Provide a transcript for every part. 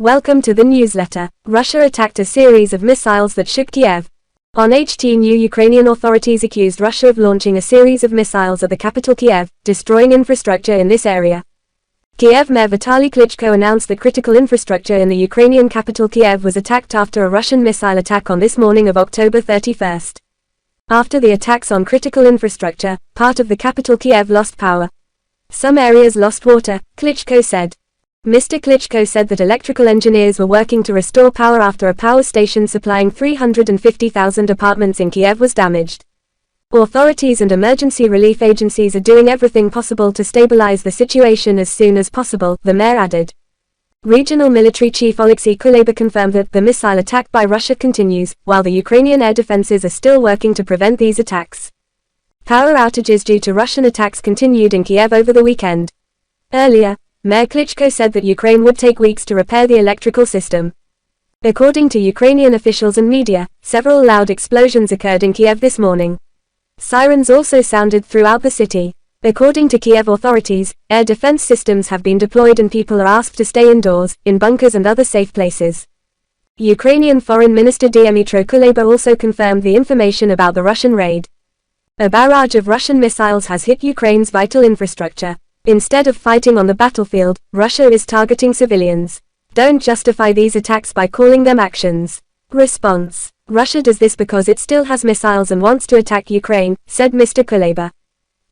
Welcome to the newsletter. Russia attacked a series of missiles that shook Kiev. On HT New, Ukrainian authorities accused Russia of launching a series of missiles at the capital Kiev, destroying infrastructure in this area. Kiev Mayor Vitali Klitschko announced that critical infrastructure in the Ukrainian capital Kiev was attacked after a Russian missile attack on this morning of October 31st. After the attacks on critical infrastructure, part of the capital Kiev lost power. Some areas lost water, Klitschko said. Mr. Klitschko said that electrical engineers were working to restore power after a power station supplying 350,000 apartments in Kiev was damaged. Authorities and emergency relief agencies are doing everything possible to stabilize the situation as soon as possible, the mayor added. Regional military chief Oleksiy Kuleba confirmed that the missile attack by Russia continues, while the Ukrainian air defenses are still working to prevent these attacks. Power outages due to Russian attacks continued in Kiev over the weekend. Earlier, Mayor Klitschko said that Ukraine would take weeks to repair the electrical system. According to Ukrainian officials and media, several loud explosions occurred in Kiev this morning. Sirens also sounded throughout the city. According to Kiev authorities, air defense systems have been deployed and people are asked to stay indoors, in bunkers and other safe places. Ukrainian Foreign Minister Dmytro Kuleba also confirmed the information about the Russian raid. A barrage of Russian missiles has hit Ukraine's vital infrastructure. Instead of fighting on the battlefield, Russia is targeting civilians. Don't justify these attacks by calling them actions. Response: Russia does this because it still has missiles and wants to attack Ukraine, said Mr. Kuleba.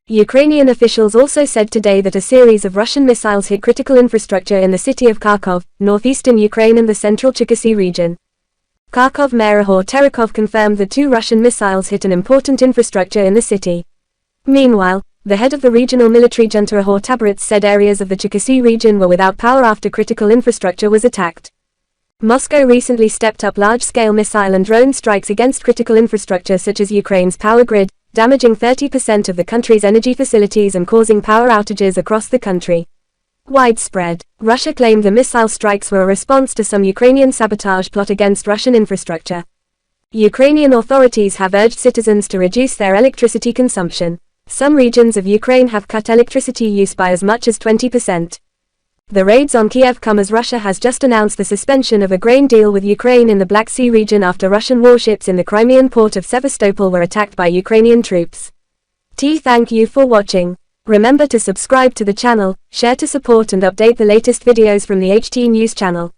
Ukrainian officials also said today that a series of Russian missiles hit critical infrastructure in the city of Kharkov, northeastern Ukraine and the central Cherkasy region. Kharkov Mayor Ihor Terekov confirmed that 2 Russian missiles hit an important infrastructure in the city. Meanwhile, the head of the regional military junta Ihor Tabarets said areas of the Cherkasy region were without power after critical infrastructure was attacked. Moscow recently stepped up large-scale missile and drone strikes against critical infrastructure such as Ukraine's power grid, damaging 30% of the country's energy facilities and causing power outages across the country. Widespread. Russia claimed the missile strikes were a response to some Ukrainian sabotage plot against Russian infrastructure. Ukrainian authorities have urged citizens to reduce their electricity consumption. Some regions of Ukraine have cut electricity use by as much as 20%. The raids on Kiev come as Russia has just announced the suspension of a grain deal with Ukraine in the Black Sea region after Russian warships in the Crimean port of Sevastopol were attacked by Ukrainian troops. Thank you for watching. Remember to subscribe to the channel, share to support and update the latest videos from the HT News channel.